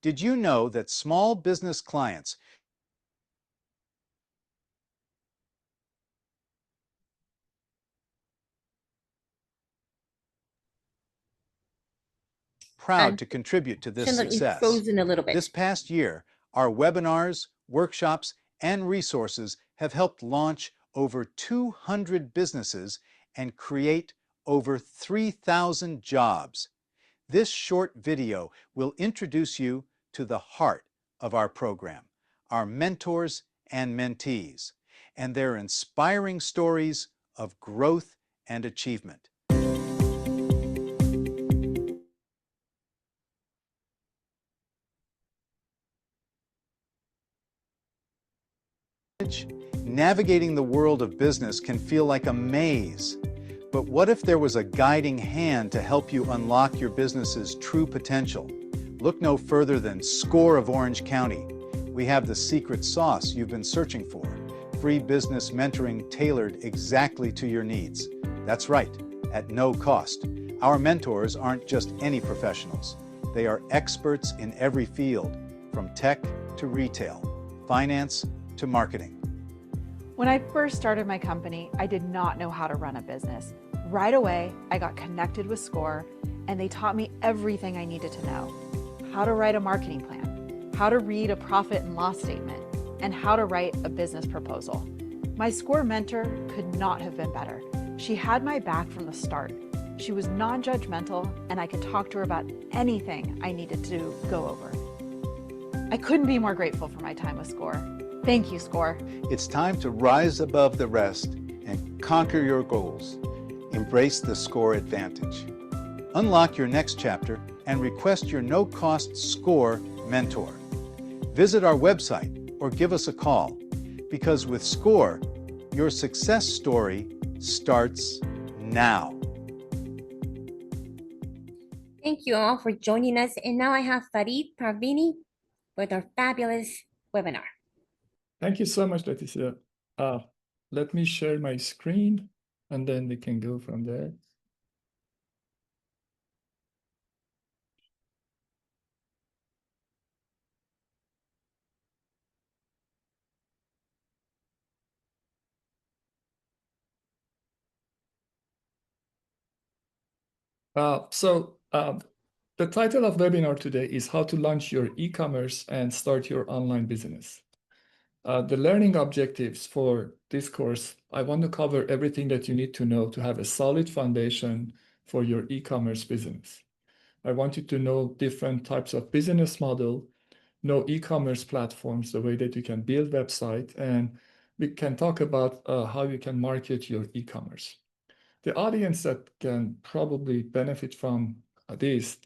Did you know that small business clients proud And to contribute to this Chandler, you're success? frozen a little This bit. past year, our webinars, workshops, and resources have helped launch over 200 businesses and create over 3,000 jobs. This short video will introduce you to the heart of our program, our mentors and mentees, and their inspiring stories of growth and achievement. Navigating the world of business can feel like a maze. But what if there was a guiding hand to help you unlock your business's true potential? Look no further than SCORE of Orange County. We have the secret sauce you've been searching for. Free business mentoring tailored exactly to your needs. That's right, at no cost. Our mentors aren't just any professionals. They are experts in every field, from tech to retail, finance to marketing. When I first started my company, I did not know how to run a business. Right away, I got connected with SCORE, and they taught me everything I needed to know. How to write a marketing plan, how to read a profit and loss statement, and how to write a business proposal. My SCORE mentor could not have been better. She had my back from the start. She was non-judgmental, and I could talk to her about anything I needed to go over. I couldn't be more grateful for my time with SCORE. Thank you, SCORE. It's time to rise above the rest and conquer your goals. Embrace the SCORE advantage. Unlock your next chapter and request your no-cost SCORE mentor. Visit our website or give us a call, because with SCORE, your success story starts now. Thank you all for joining us. And now I have Farid Parvini with our fabulous webinar. Thank you so much, Leticia. Let me share my screen, and then we can go from there. The title of webinar today is How to Launch Your E-commerce and Start Your Online Business. The learning objectives for this course, I want to cover everything that you need to know to have a solid foundation for your e-commerce business. I want you to know different types of business model, know e-commerce platforms, the way that you can build website, and we can talk about how you can market your e-commerce. The audience that can probably benefit from this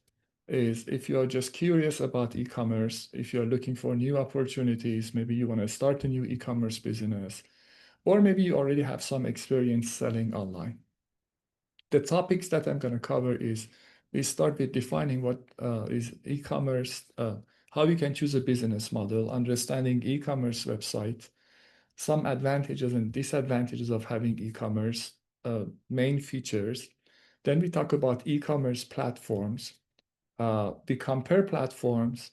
is if you are just curious about e-commerce, if you're looking for new opportunities, maybe you want to start a new e-commerce business, or maybe you already have some experience selling online. The topics that I'm going to cover is we start with defining what is e-commerce, how you can choose a business model, understanding e-commerce website, some advantages and disadvantages of having e-commerce, main features. Then we talk about e-commerce platforms. We compare platforms.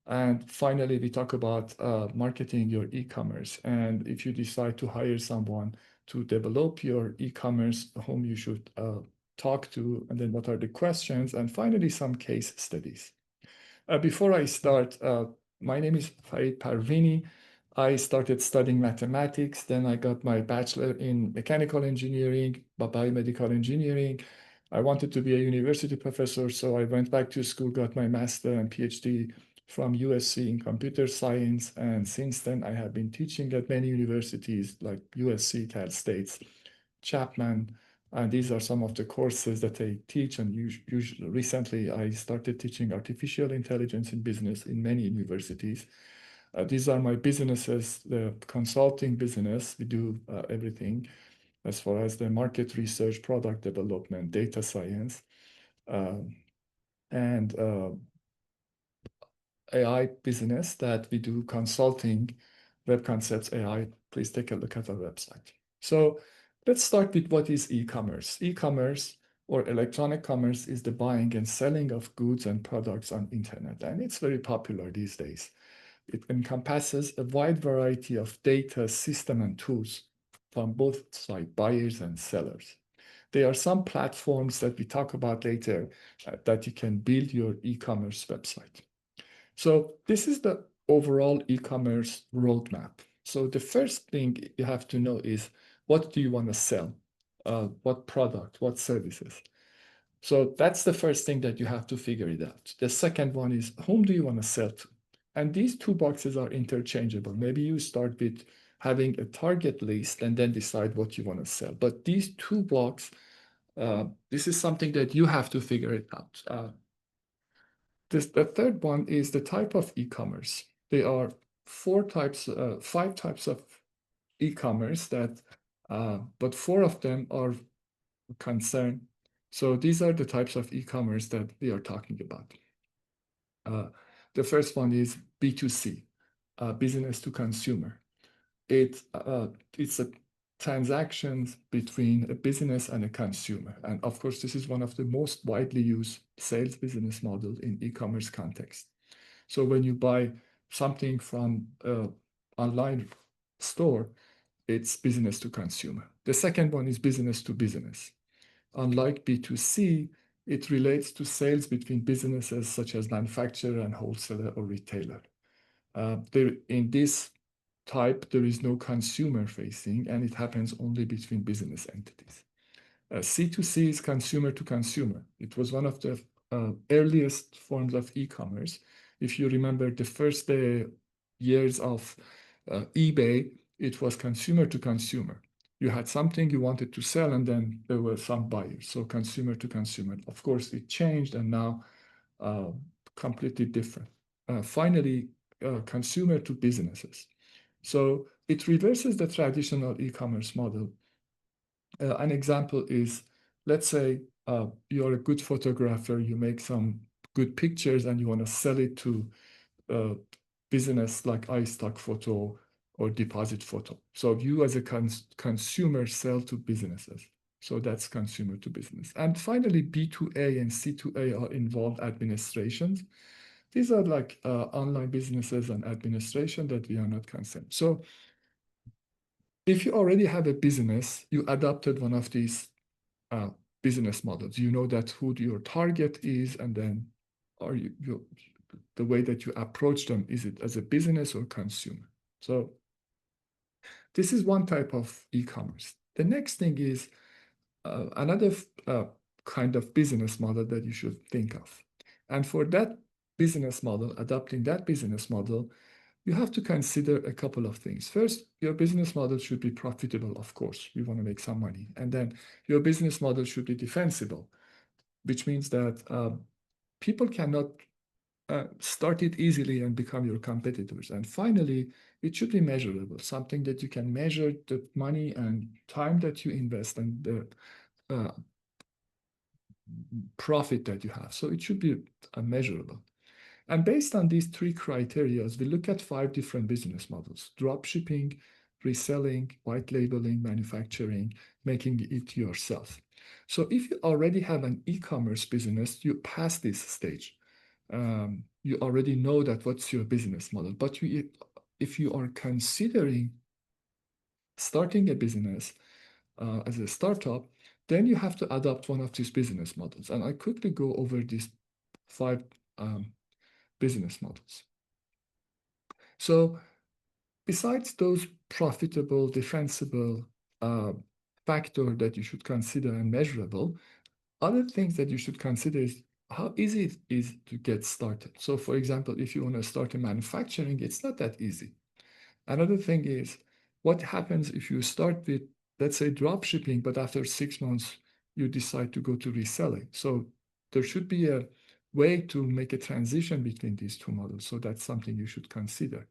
And finally, we talk about marketing your e-commerce. And if you decide to hire someone to develop your e-commerce, whom you should talk to, and then what are the questions, and finally, some case studies. Before I start, my name is Farid Parvini. I started studying mathematics, then I got my bachelor in mechanical engineering, biomedical engineering. I wanted to be a university professor, so I went back to school, got my master and PhD from USC in computer science. And since then, I have been teaching at many universities like USC, Cal State, Chapman. And these are some of the courses that I teach. And usually, recently, I started teaching artificial intelligence in business in many universities. These are my businesses, the consulting business. We do everything as far as the market research, product development, data science, and AI business that we do consulting, Web Concepts AI. Please take a look at our website. So let's start with what is e-commerce. E-commerce, or electronic commerce is the buying and selling of goods and products on internet. And it's very popular these days. It encompasses a wide variety of data, system, and tools from both side buyers and sellers. There are some platforms that we talk about later that you can build your e-commerce website. So this is the overall e-commerce roadmap. So the first thing you have to know is, what do you want to sell? What product, what services? So that's the first thing that you have to figure it out. The second one is, whom do you want to sell to? And these two boxes are interchangeable. Maybe you start with having a target list and then decide what you want to sell. But these two blocks, this is something that you have to figure it out. The third one is the type of e-commerce. There are five types of e-commerce but four of them are concerned. So these are the types of e-commerce that we are talking about. The first one is B2C, business to consumer. It's a transactions between a business and a consumer. And of course, this is one of the most widely used sales business models in e-commerce context. So when you buy something from an online store, it's business to consumer. The second one is business to business. Unlike B2C, it relates to sales between businesses such as manufacturer and wholesaler or retailer. In this type, there is no consumer facing, and it happens only between business entities. C2C is consumer to consumer. It was one of the earliest forms of e-commerce. If you remember the first years of eBay, it was consumer to consumer. You had something you wanted to sell, and then there were some buyers. So consumer to consumer. Of course, it changed, and now completely different. Finally, consumer to businesses. So it reverses the traditional e-commerce model. An example is, let's say you're a good photographer, you make some good pictures, and you want to sell it to a business like iStock Photo or Deposit Photo. So you as a consumer sell to businesses. So that's consumer to business. And finally, B2A and C2A are involved administrations. These are like online businesses and administration that we are not concerned. So if you already have a business, you adopted one of these business models. You know that who your target is, and then the way that you approach them, is it as a business or consumer? So this is one type of e-commerce. The next thing is another kind of business model that you should think of. And for that business model, adopting that business model, you have to consider a couple of things. First, your business model should be profitable, of course. You want to make some money. And then your business model should be defensible, which means that people cannot start it easily and become your competitors. And finally, it should be measurable, something that you can measure the money and time that you invest and the profit that you have. So it should be measurable. And based on these three criteria, we look at 5 different business models: dropshipping, reselling, white labeling, manufacturing, making it yourself. So if you already have an e-commerce business, you pass this stage. You already know that what's your business model. But if you are considering starting a business as a startup, then you have to adopt one of these business models. And I quickly go over these 5 business models. So besides those profitable, defensible factors that you should consider and measurable, other things that you should consider is how easy it is to get started. So for example, if you want to start a manufacturing, it's not that easy. Another thing is, what happens if you start with, let's say, drop shipping, but after 6 months, you decide to go to reselling? So there should be a way to make a transition between these two models. So that's something you should consider.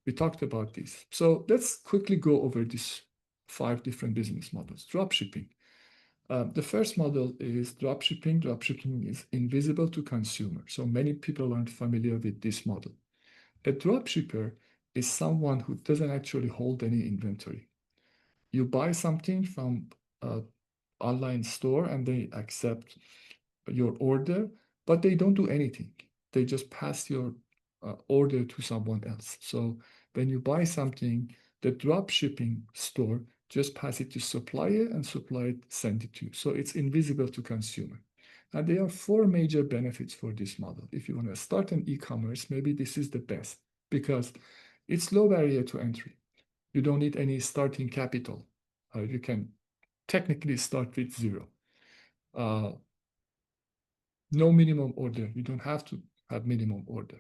We talked about this. So let's quickly go over these 5 different business models. Drop shipping. The first model is dropshipping. Dropshipping is invisible to consumer. So many people aren't familiar with this model. A dropshipper is someone who doesn't actually hold any inventory. You buy something from online store and they accept your order, but they don't do anything. They just pass your order to someone else. So when you buy something, the drop shipping store just pass it to supplier and supplier send it to you. So it's invisible to consumer. And there are four major benefits for this model. If you want to start an e-commerce, maybe this is the best because it's low barrier to entry. You don't need any starting capital. You can technically start with zero. No minimum order. You don't have to have minimum order.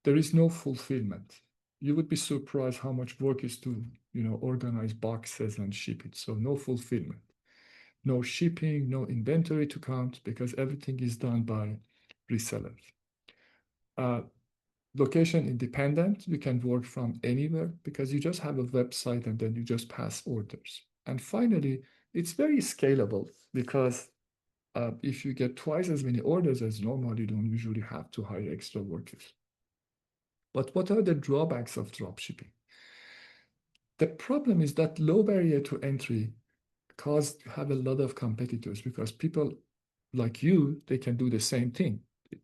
There is no fulfillment. You would be surprised how much work is to, organize boxes and ship it. So no fulfillment, no shipping, no inventory to count because everything is done by resellers. Location independent, you can work from anywhere because you just have a website and then you just pass orders. And finally, it's very scalable because if you get twice as many orders as normal, you don't usually have to hire extra workers. But what are the drawbacks of dropshipping? The problem is that low barrier to entry causes you have a lot of competitors because people like you, they can do the same thing.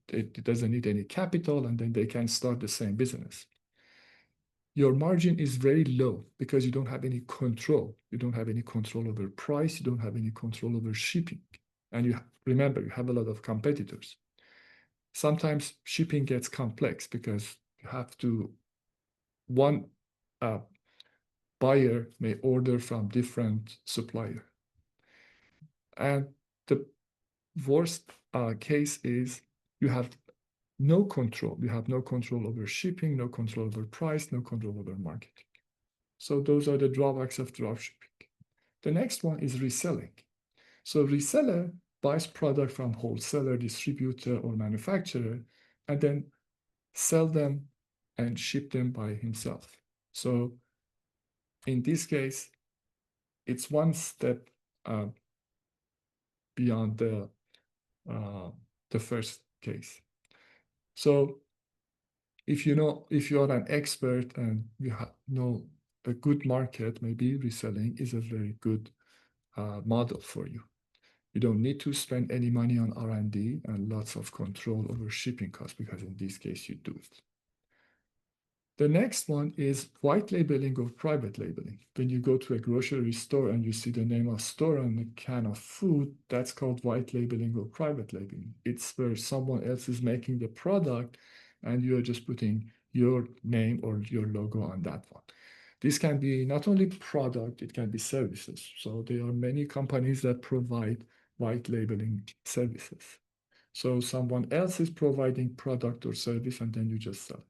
It doesn't need any capital and then they can start the same business. Your margin is very low because you don't have any control. You don't have any control over price. You don't have any control over shipping. And remember, you have a lot of competitors. Sometimes shipping gets complex because you have to, one buyer may order from different supplier. And the worst case is you have no control. You have no control over shipping, no control over price, no control over marketing. So those are the drawbacks of dropshipping. The next one is reselling. So reseller buys product from wholesaler, distributor, or manufacturer, and then sell them and ship them by himself. So in this case, it's one step beyond the first case. So if you are an expert and you know a good market, maybe reselling is a very good model for you. You don't need to spend any money on R&D and lots of control over shipping costs because in this case you do it. The next one is white labeling or private labeling. When you go to a grocery store and you see the name of store on a can of food, that's called white labeling or private labeling. It's where someone else is making the product and you're just putting your name or your logo on that one. This can be not only product, it can be services. So there are many companies that provide white labeling services. So someone else is providing product or service and then you just sell.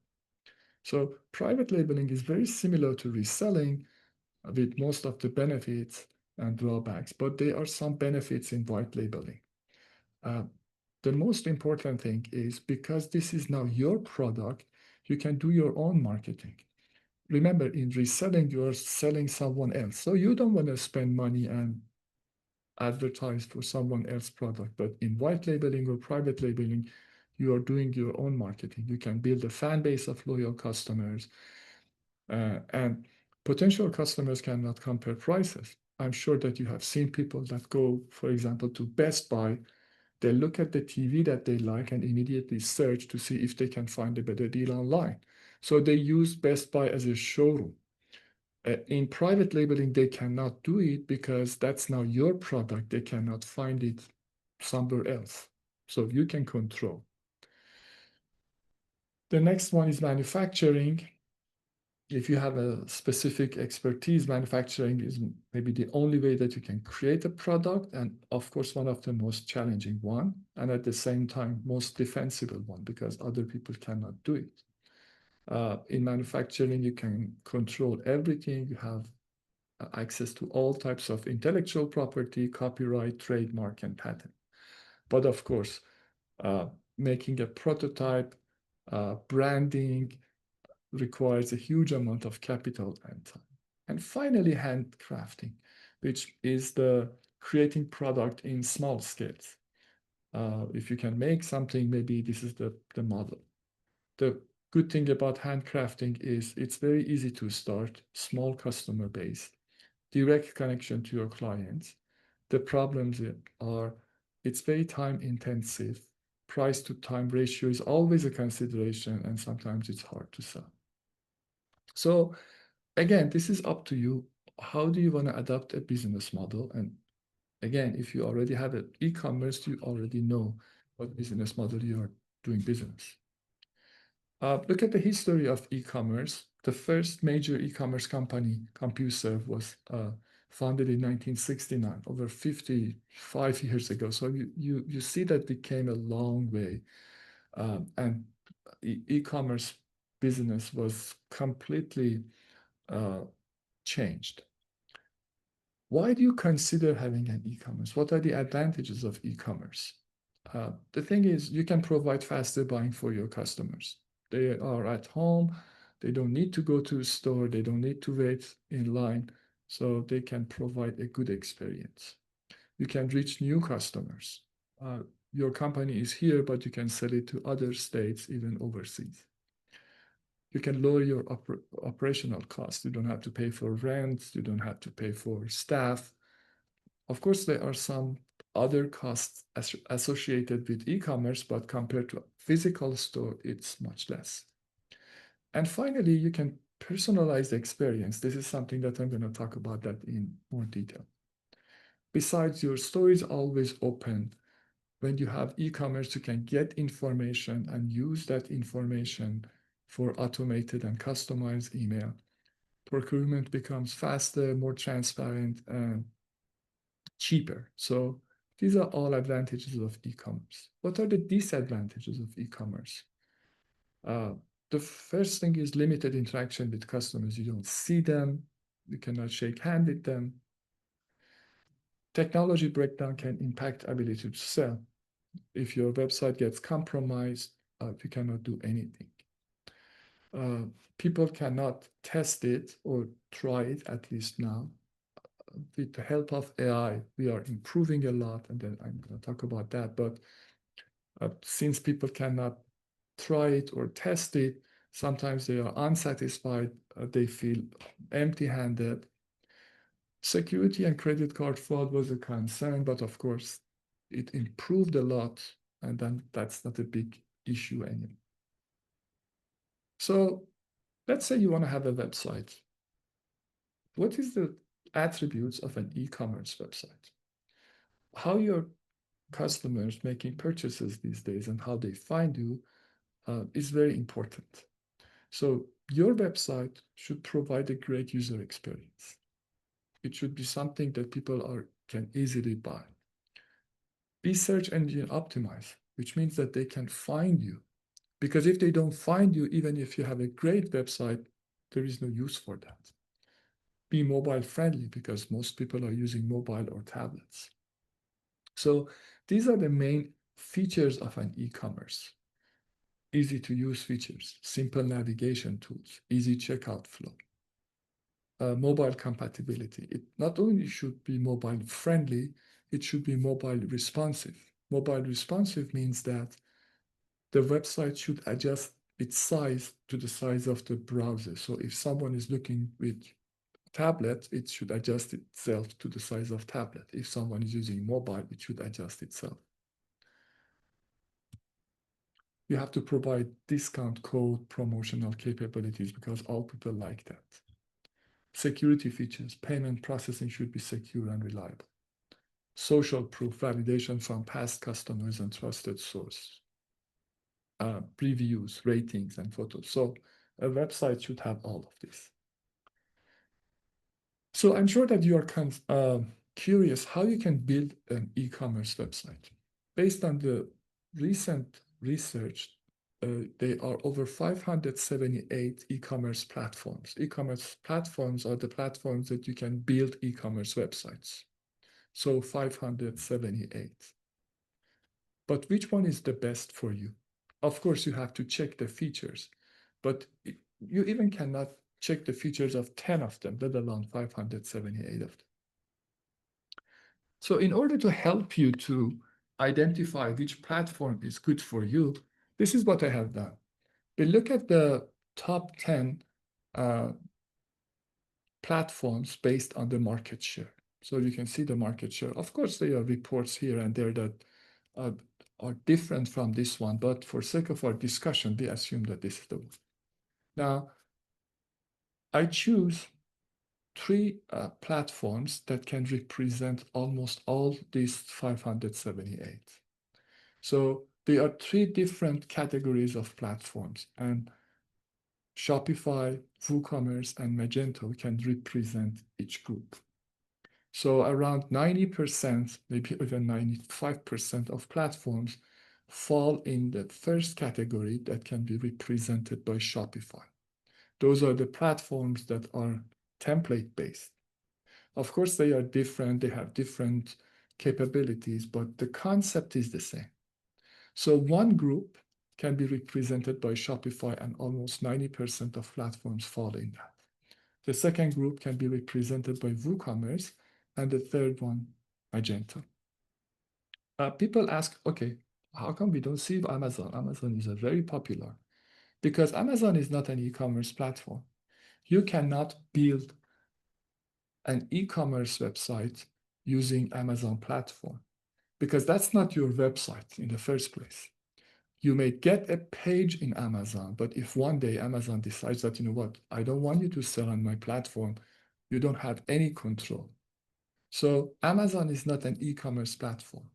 So private labeling is very similar to reselling with most of the benefits and drawbacks, but there are some benefits in white labeling. The most important thing is because this is now your product, you can do your own marketing. Remember, in reselling, you are selling someone else. So you don't want to spend money and advertise for someone else's product. But in white labeling or private labeling, you are doing your own marketing. You can build a fan base of loyal customers. And potential customers cannot compare prices. I'm sure that you have seen people that go, for example, to Best Buy. They look at the TV that they like and immediately search to see if they can find a better deal online. So they use Best Buy as a showroom. In private labeling, they cannot do it because that's now your product. They cannot find it somewhere else. So you can control. The next one is manufacturing. If you have a specific expertise, manufacturing is maybe the only way that you can create a product, and of course, one of the most challenging one, and at the same time, most defensible one, because other people cannot do it. In manufacturing, you can control everything. You have access to all types of intellectual property, copyright, trademark, and patent. But of course, making a prototype, branding, requires a huge amount of capital and time. And finally, handcrafting, which is the creating product in small scales. If you can make something, maybe this is the model. The good thing about handcrafting is it's very easy to start, small customer base, direct connection to your clients, The problems are it's very time intensive. Price to time ratio is always a consideration, and sometimes it's hard to sell. So again, this is up to you. How do you want to adopt a business model? And again, if you already have an e-commerce, you already know what business model you are doing business. Look at the history of e-commerce. The first major e-commerce company, CompuServe, was founded in 1969, over 55 years ago. So you see that it came a long way. And e-commerce business was completely changed. Why do you consider having an e-commerce? What are the advantages of e-commerce? The thing is, you can provide faster buying for your customers. They are at home. They don't need to go to a store. They don't need to wait in line. So they can provide a good experience. You can reach new customers. Your company is here, but you can sell it to other states, even overseas. You can lower your operational costs. You don't have to pay for rent. You don't have to pay for staff. Of course, there are some other costs associated with e-commerce, but compared to a physical store, it's much less. And finally, you can personalize the experience. This is something that I'm going to talk about that in more detail. Besides, your store is always open. When you have e-commerce, you can get information and use that information for automated and customized email. Procurement becomes faster, more transparent, and cheaper. So these are all advantages of e-commerce. What are the disadvantages of e-commerce? The first thing is limited interaction with customers. You don't see them. You cannot shake hands with them. Technology breakdown can impact ability to sell. If your website gets compromised, you cannot do anything. People cannot test it or try it, at least now. With the help of AI, we are improving a lot, and then I'm going to talk about that. But since people cannot try it or test it, sometimes they are unsatisfied. They feel empty-handed. Security and credit card fraud was a concern, but of course, it improved a lot, and then that's not a big issue anymore. So let's say you want to have a website. What is the attributes of an e-commerce website? How your customers making purchases these days and how they find you is very important. So your website should provide a great user experience. It should be something that people can easily buy. Be search engine optimized, which means that they can find you. Because if they don't find you, even if you have a great website, there is no use for that. Be mobile friendly, because most people are using mobile or tablets. So these are the main features of an e-commerce. Easy to use features, simple navigation tools, easy checkout flow. Mobile compatibility. It not only should be mobile friendly, it should be mobile responsive. Mobile responsive means that the website should adjust its size to the size of the browser. So if someone is looking with tablet, it should adjust itself to the size of tablet. If someone is using mobile, it should adjust itself. You have to provide discount code promotional capabilities because all people like that. Security features, payment processing should be secure and reliable. Social proof, validation from past customers and trusted source. Reviews, ratings, and photos. So a website should have all of this. So I'm sure that you are curious how you can build an e-commerce website. Based on the recent research, there are over 578 e-commerce platforms. E-commerce platforms are the platforms that you can build e-commerce websites. So 578. But which one is the best for you? Of course, you have to check the features, but you even cannot check the features of 10 of them, let alone 578 of them. So in order to help you to identify which platform is good for you, this is what I have done. We look at the top 10 platforms based on the market share. So you can see the market share. Of course, there are reports here and there that are different from this one, but for sake of our discussion, we assume that this is the one. Now, I choose three platforms that can represent almost all these 578. So there are three different categories of platforms, and Shopify, WooCommerce, and Magento can represent each group. So around 90%, maybe even 95% of platforms fall in the first category that can be represented by Shopify. Those are the platforms that are template-based. Of course, they are different, they have different capabilities, but the concept is the same. So one group can be represented by Shopify, and almost 90% of platforms fall in that. The second group can be represented by WooCommerce, and the third one, Magento. People ask, okay, how come we don't see Amazon? Amazon is a very popular, because Amazon is not an e-commerce platform. You cannot build an e-commerce website using Amazon platform, because that's not your website in the first place. You may get a page in Amazon, but if one day Amazon decides that, you know what, I don't want you to sell on my platform, you don't have any control. So Amazon is not an e-commerce platform.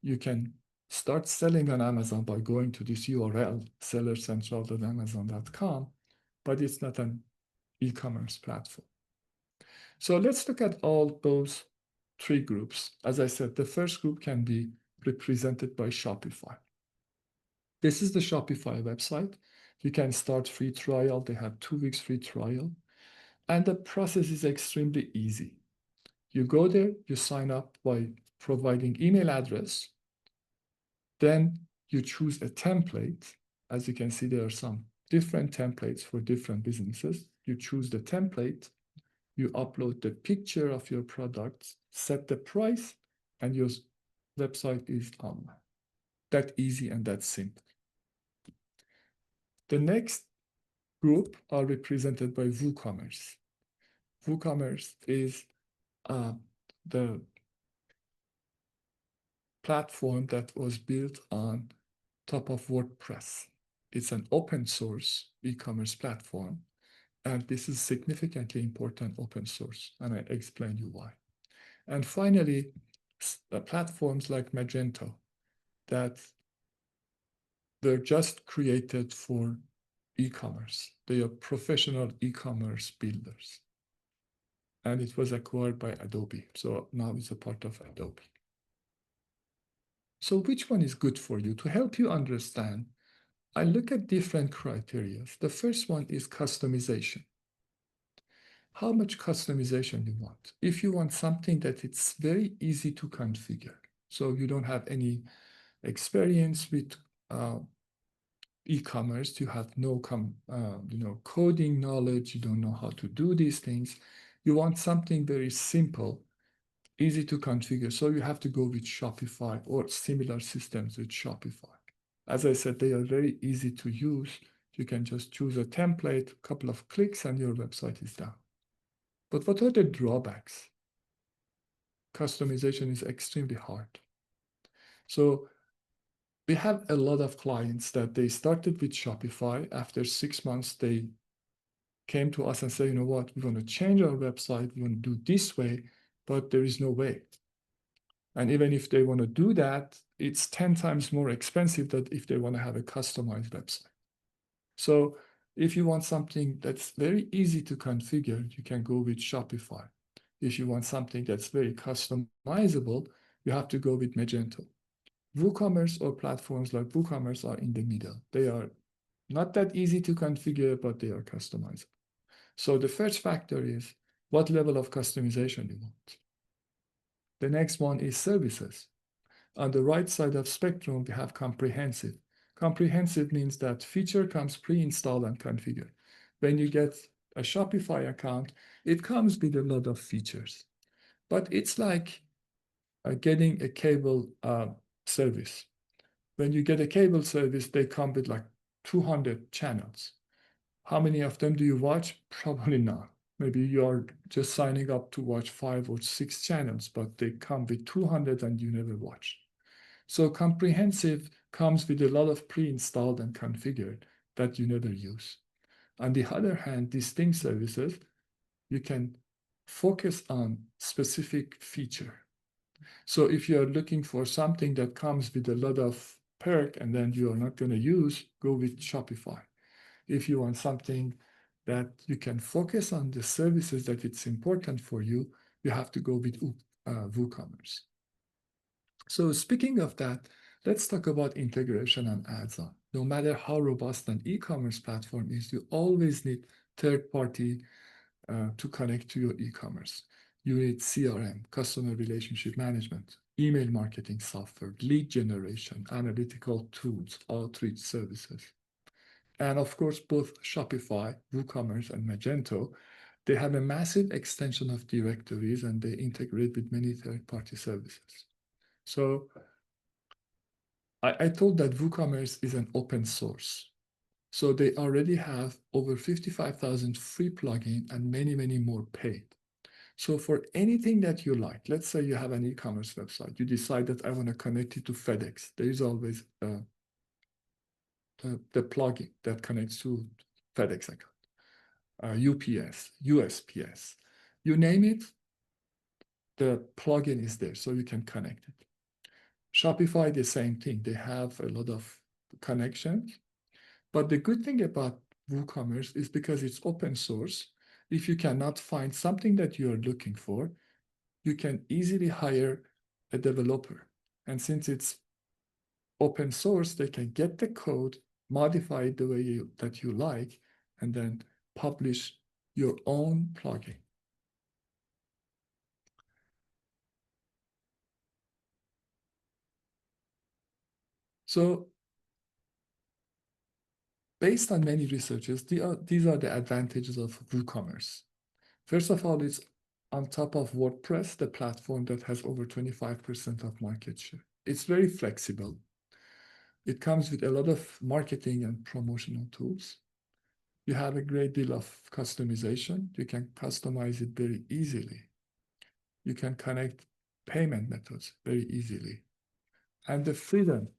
You can start selling on Amazon by going to this URL, sellercentral.amazon.com, but it's not an e-commerce platform. So let's look at all those three groups. As I said, the first group can be represented by Shopify. This is the Shopify website. You can start free trial. They have 2 weeks free trial. And the process is extremely easy. You go there, you sign up by providing email address. Then you choose a template. As you can see, there are some different templates for different businesses. You choose the template, you upload the picture of your product, set the price, and your website is online. That easy and that simple. The next group are represented by WooCommerce. WooCommerce is the platform that was built on top of WordPress. It's an open source e-commerce platform, and this is significantly important open source, and I explain you why. And finally, platforms like Magento that they're just created for e-commerce. They are professional e-commerce builders. And it was acquired by Adobe. So now it's a part of Adobe. So which one is good for you? To help you understand, I look at different criteria. The first one is customization. How much customization you want? If you want something that it's very easy to configure, so you don't have any experience with e-commerce, you have no coding knowledge, you don't know how to do these things. You want something very simple, easy to configure. So you have to go with Shopify or similar systems with Shopify. As I said, they are very easy to use. You can just choose a template, a couple of clicks, and your website is done. But what are the drawbacks? Customization is extremely hard. So we have a lot of clients that they started with Shopify. After 6 months, they came to us and said, you know what, we want to change our website. We want to do this way, but there is no way. And even if they want to do that, it's 10 times more expensive than if they want to have a customized website. So if you want something that's very easy to configure, you can go with Shopify. If you want something that's very customizable, you have to go with Magento. WooCommerce or platforms like WooCommerce are in the middle. They are not that easy to configure, but they are customizable. So the first factor is what level of customization you want. The next one is services. On the right side of spectrum, we have comprehensive. Comprehensive means that feature comes pre-installed and configured. When you get a Shopify account, it comes with a lot of features. But it's like getting a cable service. When you get a cable service, they come with like 200 channels. How many of them do you watch? Probably none. Maybe you are just signing up to watch 5 or 6 channels, but they come with 200 and you never watch. So comprehensive comes with a lot of pre-installed and configured that you never use. On the other hand, distinct services, you can focus on specific feature. So if you're looking for something that comes with a lot of perk and then you are not going to use, go with Shopify. If you want something that you can focus on the services that it's important for you, you have to go with WooCommerce. So speaking of that, let's talk about integration and ads-on. No matter how robust an e-commerce platform is, you always need third-party to connect to your e-commerce. You need CRM, customer relationship management, email marketing software, lead generation, analytical tools, outreach services. And of course, both Shopify, WooCommerce, and Magento, they have a massive extension of directories and they integrate with many third-party services. So I told that WooCommerce is an open source. So they already have over 55,000 free plugins and many, many more paid. So for anything that you like, let's say you have an e-commerce website, you decide that I want to connect it to FedEx. There is always the plugin that connects to FedEx account, UPS, USPS, you name it, the plugin is there, so you can connect it. Shopify, the same thing. They have a lot of connections. But the good thing about WooCommerce is because it's open source, if you cannot find something that you're looking for, you can easily hire a developer. And since it's open source, they can get the code, modify it the way that you like, and then publish your own plugin. So based on many researches, these are the advantages of WooCommerce. First of all, it's on top of WordPress, the platform that has over 25% of market share. It's very flexible. It comes with a lot of marketing and promotional tools. You have a great deal of customization. You can customize it very easily. You can connect payment methods very easily. And the freedom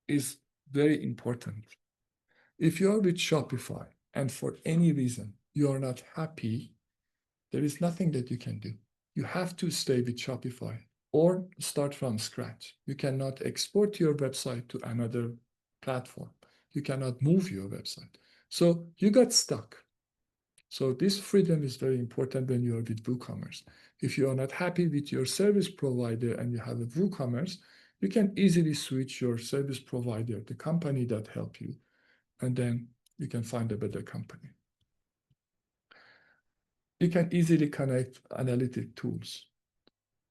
is very important. If you're with Shopify and for any reason you are not happy, there is nothing that you can do. You have to stay with Shopify or start from scratch. You cannot export your website to another platform. You cannot move your website. So you got stuck. So this freedom is very important when you are with WooCommerce. If you are not happy with your service provider and you have a WooCommerce, you can easily switch your service provider, the company that helped you, and then you can find a better company. You can easily connect analytic tools.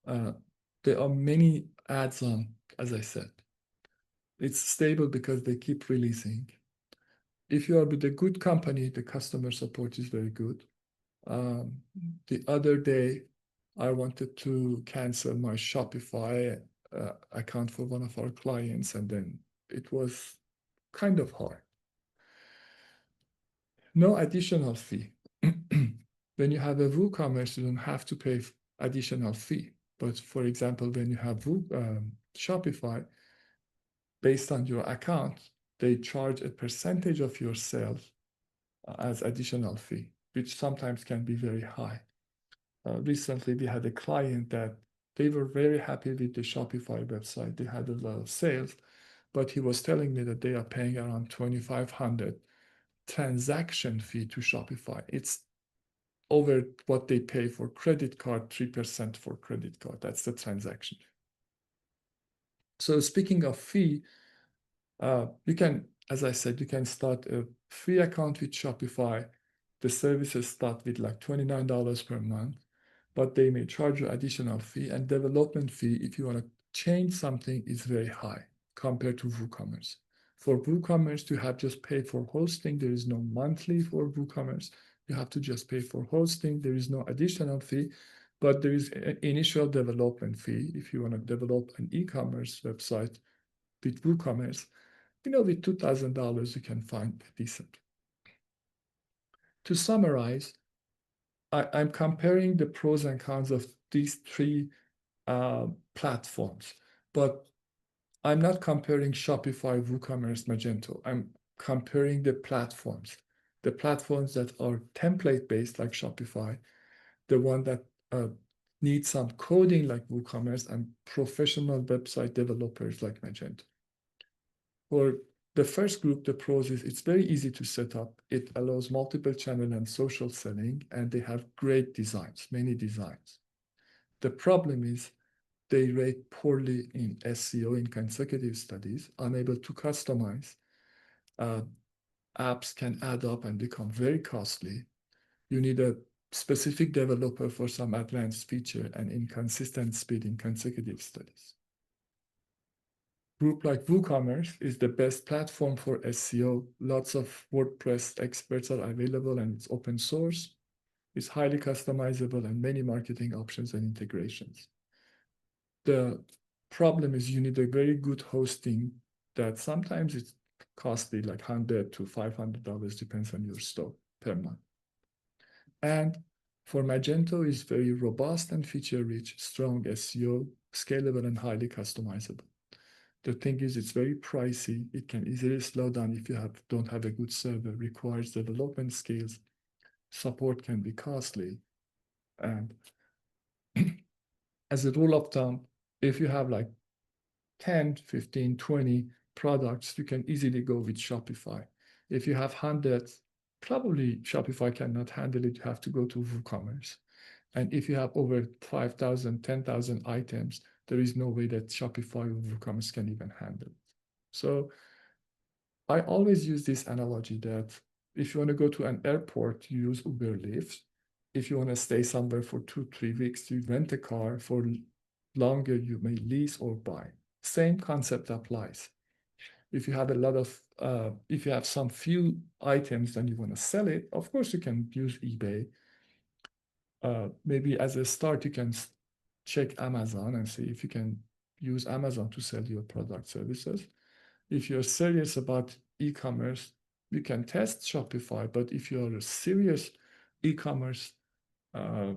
There are many ads-on, as I said. It's stable because they keep releasing. If you are with a good company, the customer support is very good. The other day, I wanted to cancel my Shopify account for one of our clients, and then it was kind of hard. No additional fee. When you have a WooCommerce, you don't have to pay additional fee. But for example, when you have Shopify, based on your account, they charge a percentage of your sales as additional fee, which sometimes can be very high. Recently, we had a client that they were very happy with the Shopify website. They had a lot of sales, but he was telling me that they are paying around $2,500 transaction fee to Shopify. It's over what they pay for credit card, 3% for credit card. That's the transaction. So speaking of fee, you can, as I said, you can start a free account with Shopify. The services start with like $29 per month, but they may charge you additional fee, and development fee, if you want to change something, is very high compared to WooCommerce. For WooCommerce, you have just paid for hosting. There is no monthly for WooCommerce. You have to just pay for hosting. There is no additional fee, but there is an initial development fee if you want to develop an e-commerce website with WooCommerce. You know, with $2,000, you can find a decent. To summarize, I'm comparing the pros and cons of these three platforms, but I'm not comparing Shopify, WooCommerce, Magento. I'm comparing the platforms that are template-based like Shopify, the one that need some coding like WooCommerce, and professional website developers like Magento. For the first group, the pros is it's very easy to set up. It allows multiple channel and social selling, and they have great designs, many designs. The problem is they rate poorly in SEO in consecutive studies, unable to customize. Apps can add up and become very costly. You need a specific developer for some advanced feature and inconsistent speed in consecutive studies. Group like WooCommerce is the best platform for SEO. Lots of WordPress experts are available and it's open source. It's highly customizable and many marketing options and integrations. The problem is you need a very good hosting that sometimes it's costly, like $100 to $500, depends on your store per month. And for Magento is very robust and feature-rich, strong SEO, scalable and highly customizable. The thing is, it's very pricey. It can easily slow down if you don't have a good server, requires development skills. Support can be costly. And as a rule of thumb, if you have like 10, 15, 20 products, you can easily go with Shopify. If you have hundreds, probably Shopify cannot handle it. You have to go to WooCommerce. And if you have over 5,000, 10,000 items, there is no way that Shopify or WooCommerce can even handle it. So I always use this analogy that if you want to go to an airport, you use Uber Lyft. If you want to stay somewhere for 2-3 weeks, you rent a car. For longer, you may lease or buy. Same concept applies. If you have if you have some few items and you want to sell it, of course you can use eBay. Maybe as a start, you can check Amazon and see if you can use Amazon to sell your product services. If you're serious about e-commerce, you can test Shopify, but if you're a serious e-commerce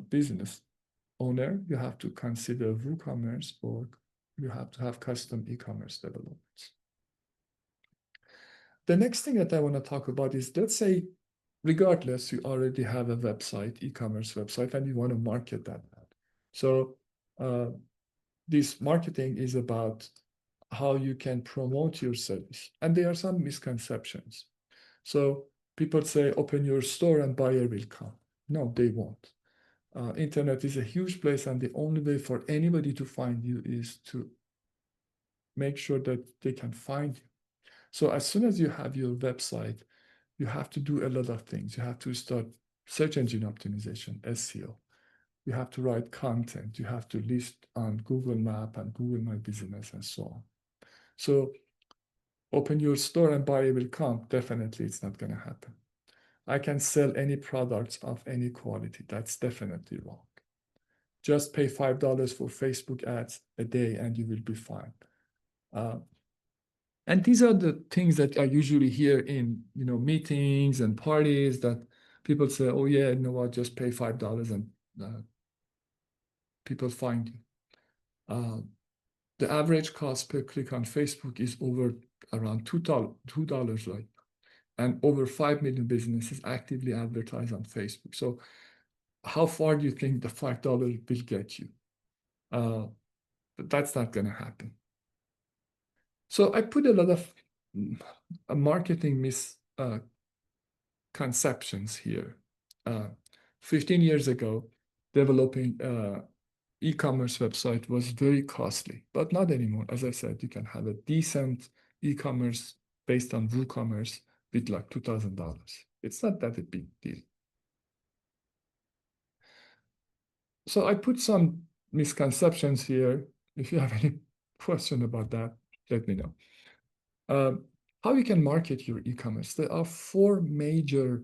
business owner, you have to consider WooCommerce, or you have to have custom e-commerce developments. The next thing that I want to talk about is, let's say, regardless, you already have a website, e-commerce website, and you want to market that. So this marketing is about how you can promote your service. And there are some misconceptions. So people say, open your store and buyer will come. No, they won't. Internet is a huge place, and the only way for anybody to find you is to make sure that they can find you. So as soon as you have your website, you have to do a lot of things. You have to start search engine optimization, SEO. You have to write content. You have to list on Google Map and Google My Business and so on. So open your store and buyer will come. Definitely, it's not going to happen. I can sell any products of any quality. That's definitely wrong. Just pay $5 for Facebook ads a day and you will be fine. And these are the things that I usually hear in meetings and parties, that people say, oh yeah, you know what, just pay $5 and people find you. The average cost per click on Facebook is over around $2 right now. And over 5 million businesses actively advertise on Facebook. So how far do you think the $5 will get you? But that's not going to happen. So I put a lot of marketing misconceptions here. 15 years ago, developing e-commerce website was very costly, but not anymore. As I said, you can have a decent e-commerce based on WooCommerce with like $2,000. It's not that a big deal. So I put some misconceptions here. If you have any question about that, let me know. How you can market your e-commerce. There are 4 major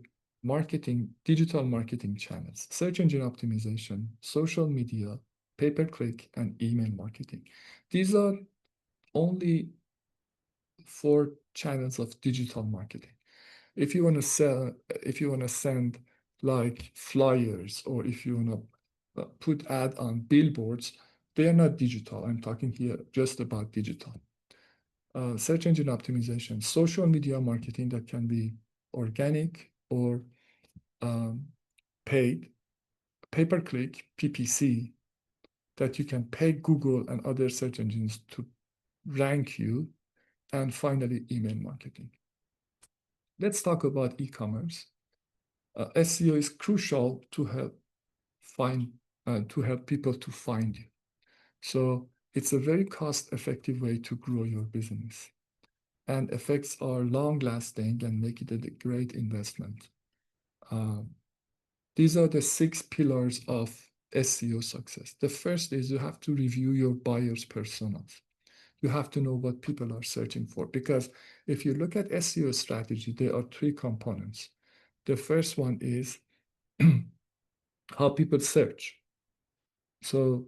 digital marketing channels: search engine optimization, social media, pay-per-click, and email marketing. These are only 4 channels of digital marketing. If you want to send like flyers, or if you want to put ad on billboards, they are not digital. I'm talking here just about digital. Search engine optimization, social media marketing that can be organic or paid, pay-per-click, PPC, that you can pay Google and other search engines to rank you, and finally, email marketing. Let's talk about e-commerce. SEO is crucial to help people to find you. So it's a very cost-effective way to grow your business, and effects are long-lasting and make it a great investment. These are the 6 pillars of SEO success. The first is you have to review your buyers' personas. You have to know what people are searching for, because if you look at SEO strategy, there are 3 components. The first one is how people search. So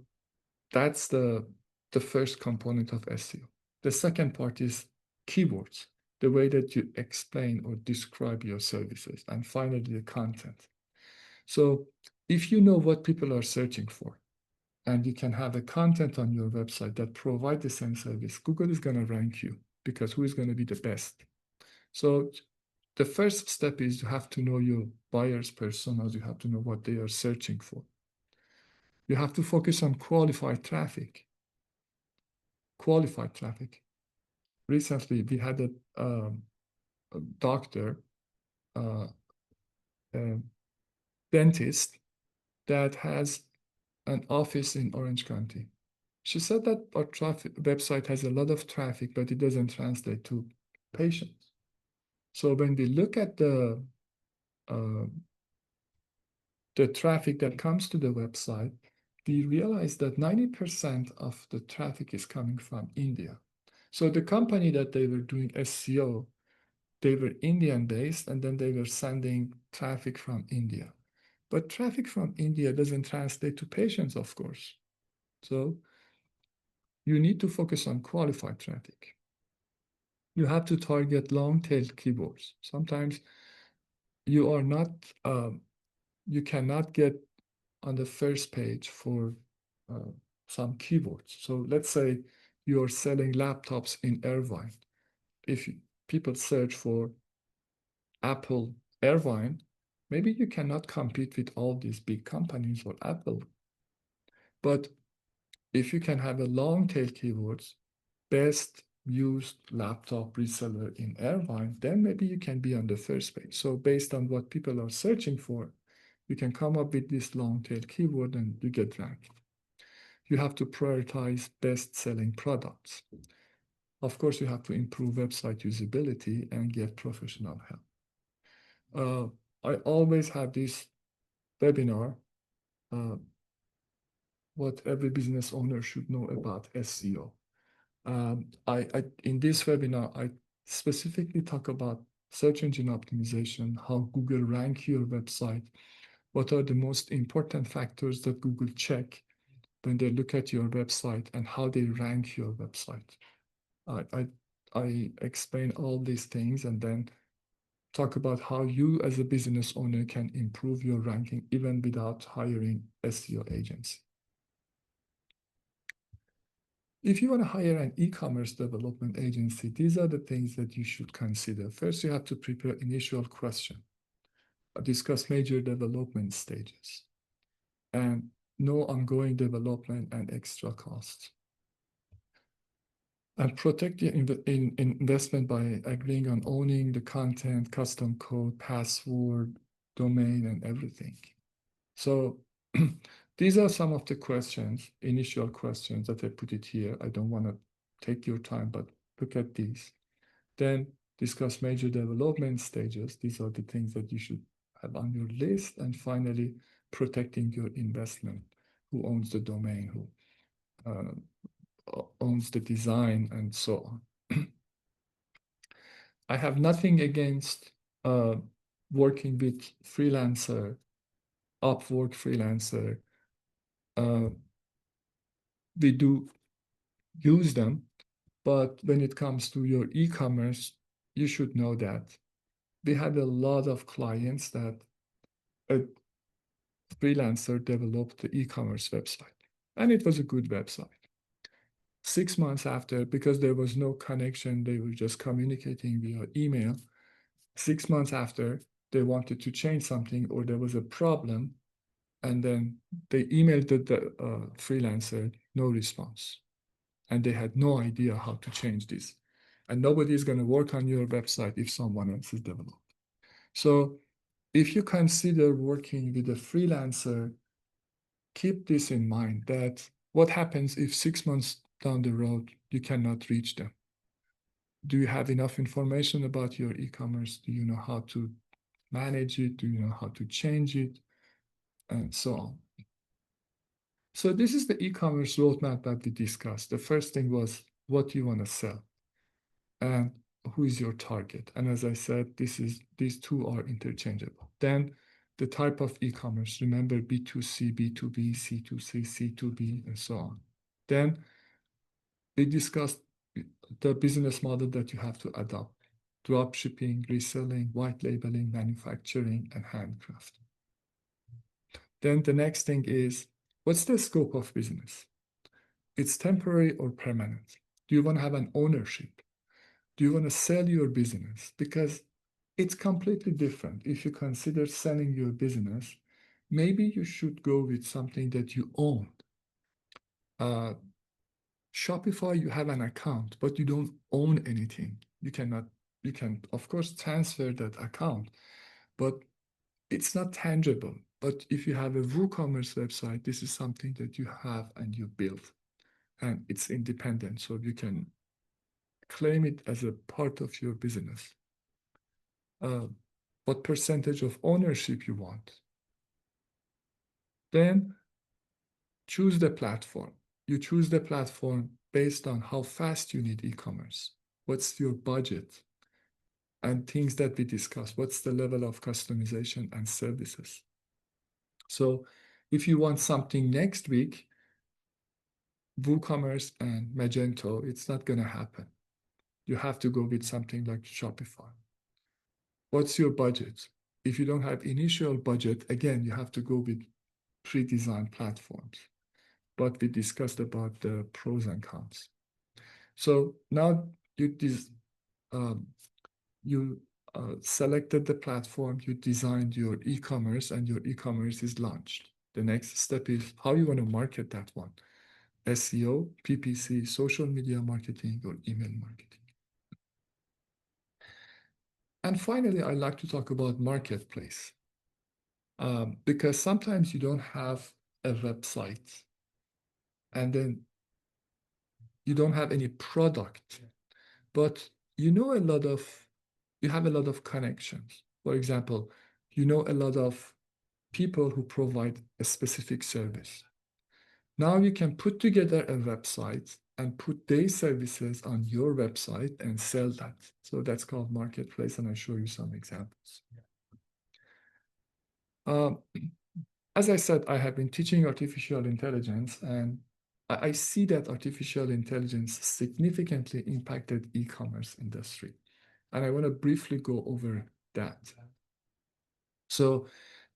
that's the first component of SEO. The second part is keywords, the way that you explain or describe your services. And finally, the content. So if you know what people are searching for, and you can have a content on your website that provide the same service, Google is going to rank you, because who is going to be the best? So the first step is you have to know your buyers' personas. You have to know what they are searching for. You have to focus on qualified traffic. Qualified traffic. Recently, we had a doctor, a dentist that has an office in Orange County. She said that our website has a lot of traffic, but it doesn't translate to patients. So when we look at the traffic that comes to the website, we realize that 90% of the traffic is coming from India. So the company that they were doing SEO, they were Indian-based, and then they were sending traffic from India. But traffic from India doesn't translate to patients, of course. So you need to focus on qualified traffic. You have to target long-tail keywords. Sometimes you are not, you cannot get on the first page for some keywords. So let's say you're selling laptops in Irvine. If people search for Apple Irvine, maybe you cannot compete with all these big companies or Apple. But if you can have a long tail keywords, best used laptop reseller in Irvine, then maybe you can be on the first page. So based on what people are searching for, you can come up with this long tail keyword and you get ranked. You have to prioritize best-selling products. Of course, you have to improve website usability and get professional help. I always have this webinar, what every business owner should know about SEO. In this webinar, I specifically talk about search engine optimization, how Google rank your website, what are the most important factors that Google check when they look at your website, and how they rank your website. I explain all these things and then talk about how you as a business owner can improve your ranking even without hiring SEO agency. If you want to hire an e-commerce development agency, these are the things that you should consider. First, you have to prepare initial question, discuss major development stages, and no ongoing development and extra costs. And protect the investment by agreeing on owning the content, custom code, password, domain, and everything. So these are some of the questions, initial questions that I put it here. I don't want to take your time, but look at these. Then discuss major development stages. These are the things that you should have on your list. And finally, protecting your investment. Who owns the domain? Who owns the design, and so on. I have nothing against working with freelancer, Upwork freelancer. We do use them, but when it comes to your e-commerce, you should know that we had a lot of clients that a freelancer developed the e-commerce website, and it was a good website. 6 months after, because there was no connection, they were just communicating via email. 6 months after, they wanted to change something or there was a problem, and then they emailed the freelancer, no response. And they had no idea how to change this. And nobody is going to work on your website if someone else is developed. So if you consider working with a freelancer, keep this in mind, that what happens if 6 months down the road you cannot reach them? Do you have enough information about your e-commerce? Do you know how to manage it? Do you know how to change it? And so on. So this is the e-commerce roadmap that we discussed. The first thing was what you want to sell and who is your target. And as I said, these two are interchangeable. Then the type of e-commerce, remember B2C, B2B, C2C, C2B, and so on. Then we discussed the business model that you have to adopt: drop shipping, reselling, white labeling, manufacturing, and handcraft. Then the next thing is, what's the scope of business? It's temporary or permanent? Do you want to have an ownership? Do you want to sell your business? Because it's completely different. If you consider selling your business, maybe you should go with something that you own. Shopify, you have an account, but you don't own anything. You can, of course, transfer that account, but it's not tangible. But if you have a WooCommerce website, this is something that you have and you build, and it's independent, so you can claim it as a part of your business. What percentage of ownership you want. Then choose the platform. You choose the platform based on how fast you need e-commerce. What's your budget? And things that we discussed. What's the level of customization and services? So if you want something next week, WooCommerce and Magento, it's not going to happen. You have to go with something like Shopify. What's your budget? If you don't have initial budget, again, you have to go with pre-designed platforms. But we discussed about the pros and cons. So now you selected the platform, you designed your e-commerce, and your e-commerce is launched. The next step is how you want to market that one. SEO, PPC, social media marketing, or email marketing. And finally, I'd like to talk about marketplace. Because sometimes you don't have a website and then you don't have any product, but you have a lot of connections. For example, you know a lot of people who provide a specific service. Now you can put together a website and put their services on your website and sell that. So that's called marketplace, and I'll show you some examples. As I said, I have been teaching artificial intelligence, and I see that artificial intelligence significantly impacted e-commerce industry. And I want to briefly go over that. So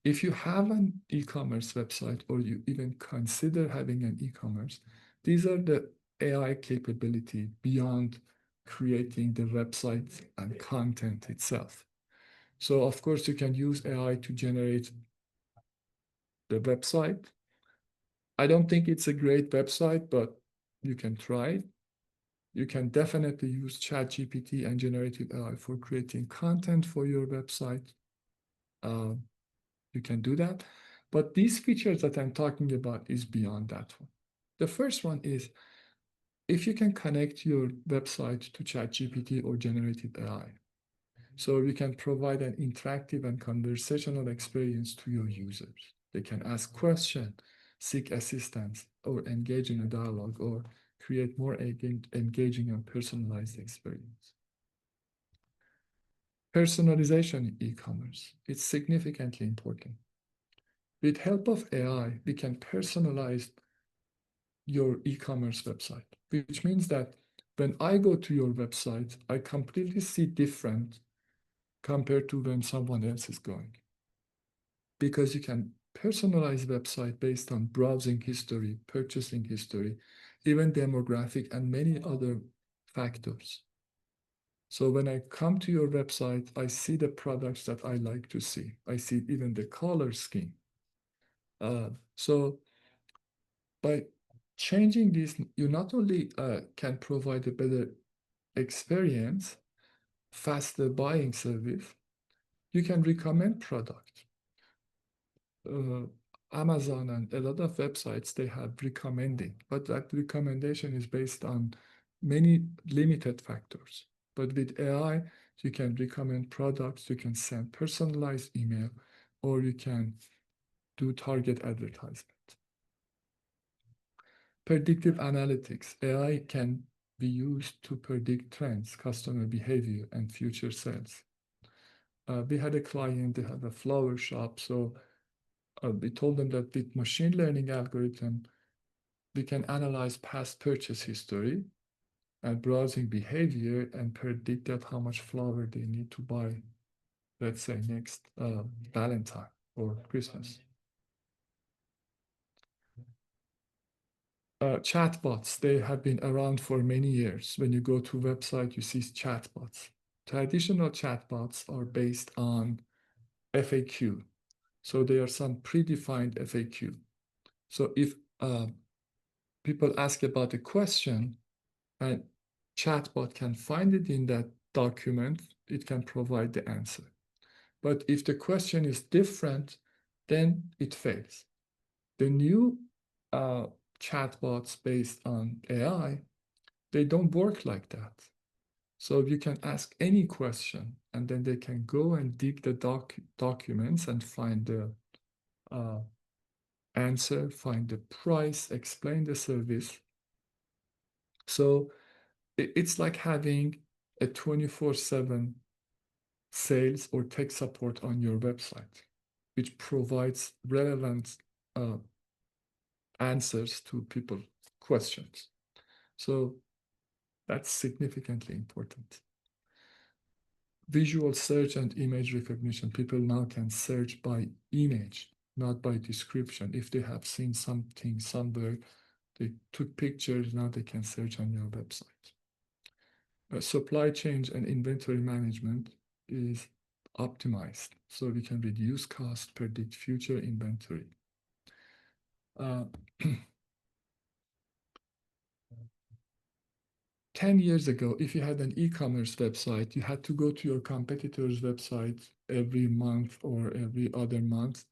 if you have an e-commerce website, or you even consider having an e-commerce, these are the AI capability beyond creating the website and content itself. So of course, you can use AI to generate the website. I don't think it's a great website, but you can try it. You can definitely use ChatGPT and generative AI for creating content for your website. You can do that. But these features that I'm talking about is beyond that one. The first one is, if you can connect your website to ChatGPT or generative AI, so you can provide an interactive and conversational experience to your users. They can ask questions, seek assistance, or engage in a dialogue, or create more engaging and personalized experience. Personalization in e-commerce, it's significantly important. With help of AI, we can personalize your e-commerce website, which means that when I go to your website, I completely see different compared to when someone else is going. because you can personalize website based on browsing history, purchasing history, even demographic, and many other factors. So when I come to your website, I see the products that I like to see. I see even the color scheme. So by changing this, you not only can provide a better experience, faster buying service, you can recommend product. Amazon and a lot of websites, they have recommending, but that recommendation is based on many limited factors. But with AI, you can recommend products, you can send personalized email, or you can do target advertisement. Predictive analytics. AI can be used to predict trends, customer behavior, and future sales. We had a client, they have a flower shop, so we told them that with machine learning algorithm, we can analyze past purchase history and browsing behavior and predict that how much flower they need to buy, let's say next Valentine or Christmas. Chatbots, they have been around for many years. When you go to a website, you see chatbots. Traditional chatbots are based on FAQ. So there are some predefined FAQ. So if people ask about a question and chatbot can find it in that document, it can provide the answer. But if the question is different, then it fails. The new chatbots based on AI, they don't work like that. So you can ask any question, and then they can go and dig the documents and find the answer, find the price, explain the service. So it's like having a 24/7 sales or tech support on your website, which provides relevant answers to people's questions. So that's significantly important. Visual search and image recognition. People now can search by image, not by description. If they have seen something somewhere, they took pictures, now they can search on your website. Supply chain and inventory management is optimized, so we can reduce cost, predict future inventory. 10 years ago, if you had an e-commerce website, you had to go to your competitor's website every month or every other month,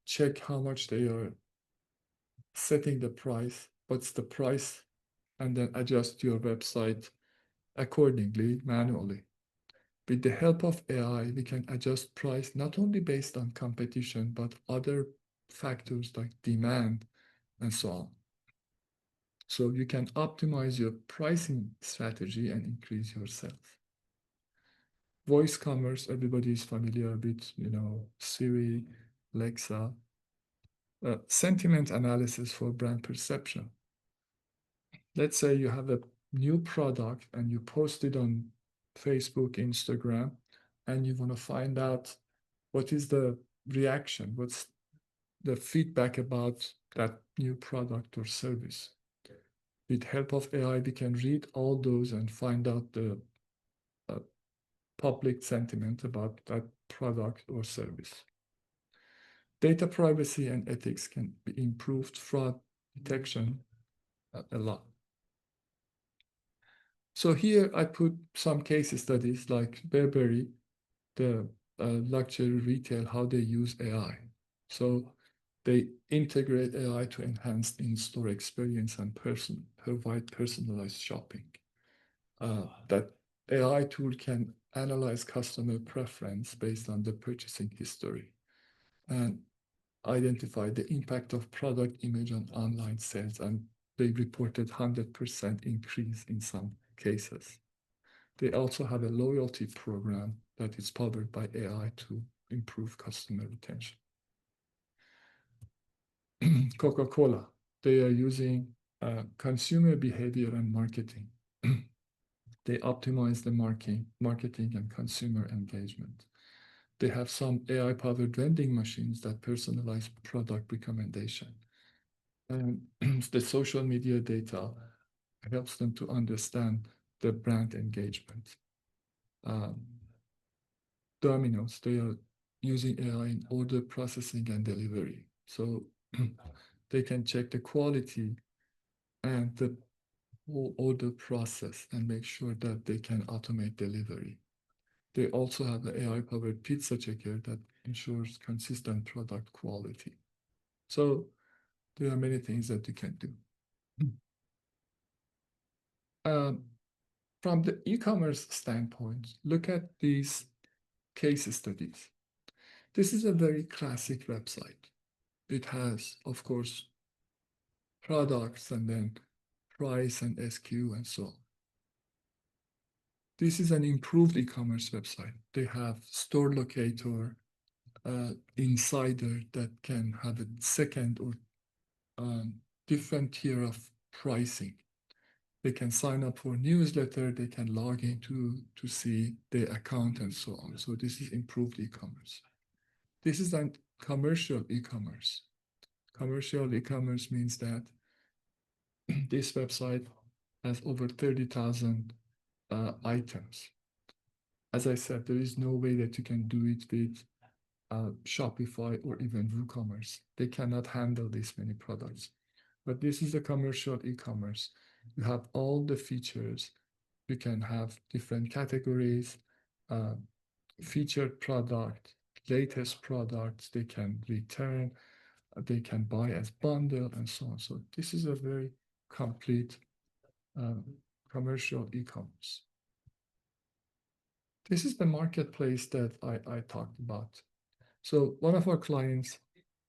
check how much they are setting the price, what's the price, and then adjust your website accordingly manually. With the help of AI, we can adjust price not only based on competition, but other factors like demand and so on. So you can optimize your pricing strategy and increase your sales. Voice commerce, everybody is familiar with, Siri, Alexa. Sentiment analysis for brand perception. Let's say you have a new product and you post it on Facebook, Instagram, and you want to find out what is the reaction, what's the feedback about that new product or service. With help of AI, we can read all those and find out the public sentiment about that product or service. Data privacy and ethics can be improved, fraud detection a lot. So here I put some case studies like Burberry, the luxury retail, how they use AI. So they integrate AI to enhance in-store experience and provide personalized shopping. That AI tool can analyze customer preference based on the purchasing history and identify the impact of product image on online sales, and they reported 100% increase in some cases. They also have a loyalty program that is powered by AI to improve customer retention. Coca-Cola, they are using consumer behavior and marketing. They optimize the marketing and consumer engagement. They have some AI-powered vending machines that personalize product recommendation. And the social media data helps them to understand the brand engagement. Domino's, they are using AI in order processing and delivery. So they can check the quality and the whole order process and make sure that they can automate delivery. They also have the AI-powered pizza checker that ensures consistent product quality. So there are many things that you can do. From the e-commerce standpoint, look at these case studies. This is a very classic website. It has, of course, products and then price and SQ and so on. This is an improved e-commerce website. They have store locator, insider that can have a second or different tier of pricing. They can sign up for newsletter, they can log in to see their account and so on. So this is improved e-commerce. This is a commercial e-commerce. Commercial e-commerce means that this website has over 30,000 items. As I said, there is no way that you can do it with Shopify or even WooCommerce. They cannot handle this many products. But this is a commercial e-commerce. You have all the features. You can have different categories, featured product, latest products. They can return, they can buy as bundle and so on. So this is a very complete commercial e-commerce. This is the marketplace that I talked about. So one of our clients,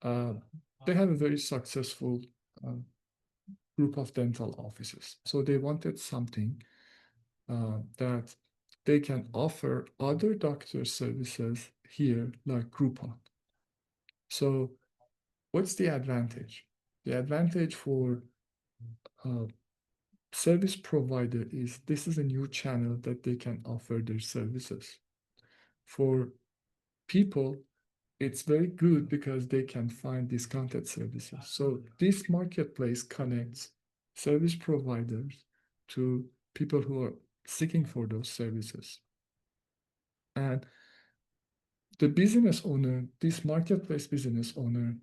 they have a very successful group of dental offices. So they wanted something that they can offer other doctor services here, like Groupon. So what's the advantage? The advantage for service provider is this is a new channel that they can offer their services. For people, it's very good because they can find discounted services. So this marketplace connects service providers to people who are seeking for those services. And the business owner, this marketplace business owner,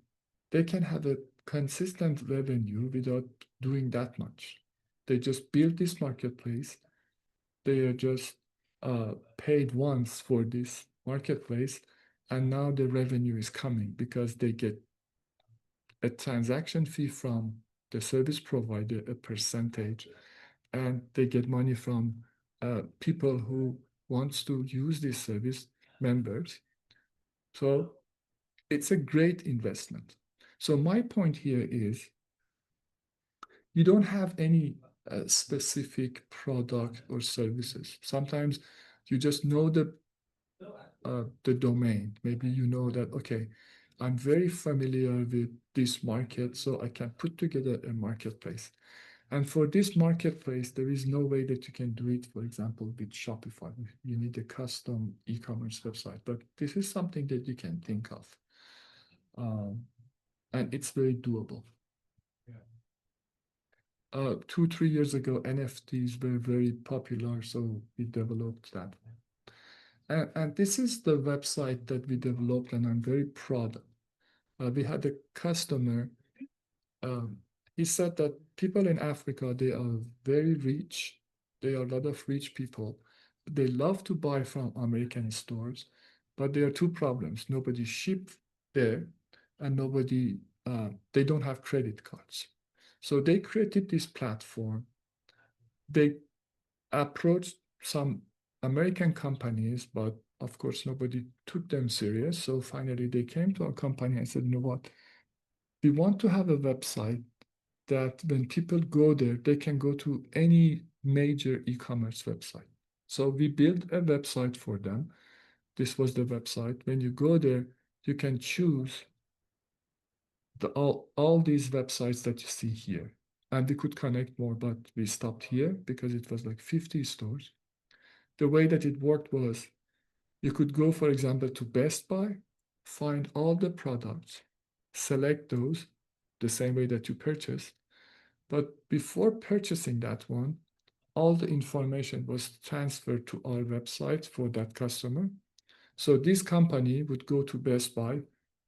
they can have a consistent revenue without doing that much. They just build this marketplace. They are just paid once for this marketplace, and now the revenue is coming because they get a transaction fee from the service provider, a percentage, and they get money from people who wants to use this service, members. So it's a great investment. So my point here is you don't have any specific product or services. Sometimes you just know the domain. Maybe you know that, okay, I'm very familiar with this market, so I can put together a marketplace. And for this marketplace, there is no way that you can do it, for example, with Shopify. You need a custom e-commerce website, but this is something that you can think of. And it's very doable. 2-3 years ago, NFTs were very popular, so we developed that. And this is the website that we developed, and I'm very proud. We had a customer. He said that people in Africa, they are very rich. There are a lot of rich people. They love to buy from American stores, but there are two problems. Nobody ships there, and they don't have credit cards. So they created this platform. They approached some American companies, but of course, nobody took them serious. So finally, they came to our company and said, you know what? We want to have a website that when people go there, they can go to any major e-commerce website. So we built a website for them. This was the website. When you go there, you can choose all these websites that you see here. And we could connect more, but we stopped here because it was like 50 stores. The way that it worked was You could go, for example, to Best Buy, find all the products, select those the same way that you purchase. But before purchasing that one, all the information was transferred to our website for that customer. So this company would go to Best Buy,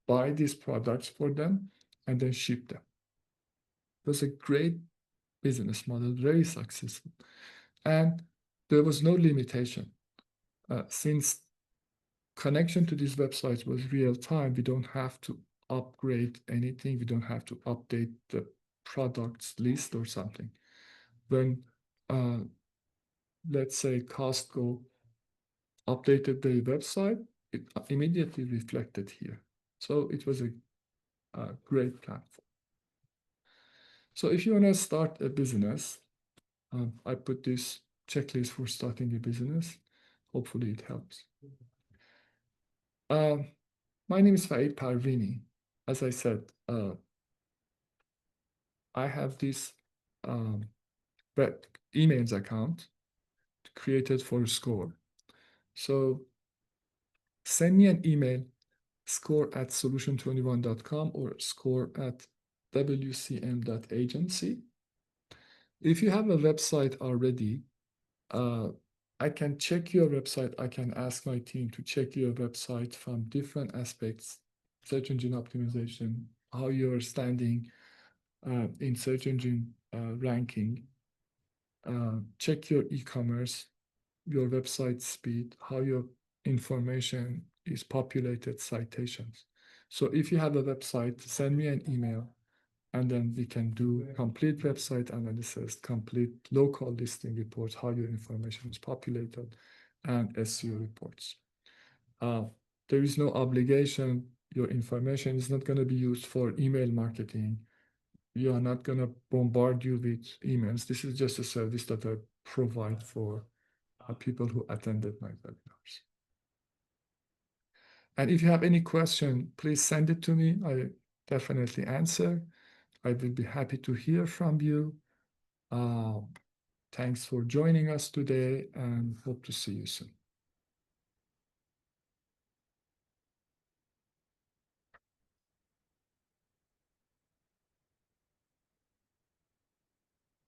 buy these products for them, and then ship them. It was a great business model, very successful. And there was no limitation. Since connection to these websites was real time, we don't have to upgrade anything. We don't have to update the products list or something. When, let's say, Costco updated their website, it immediately reflected here. So it was a great platform. So if you want to start a business, I put this checklist for starting a business. Hopefully it helps. My name is Faid Parvini. As I said, I have this emails account created for SCORE. So send me an email, score@solution21.com or score@wcm.agency. If you have a website already, I can check your website. I can ask my team to check your website from different aspects, search engine optimization, how you're standing in search engine ranking, check your e-commerce, your website speed, how your information is populated, citations. So if you have a website, send me an email, and then we can do complete website analysis, complete local listing reports, how your information is populated, and SEO reports. There is no obligation. Your information is not going to be used for email marketing. We are not going to bombard you with emails. This is just a service that I provide for people who attended my webinars. And if you have any question, please send it to me. I definitely answer. I will be happy to hear from you. Thanks for joining us today, and hope to see you soon.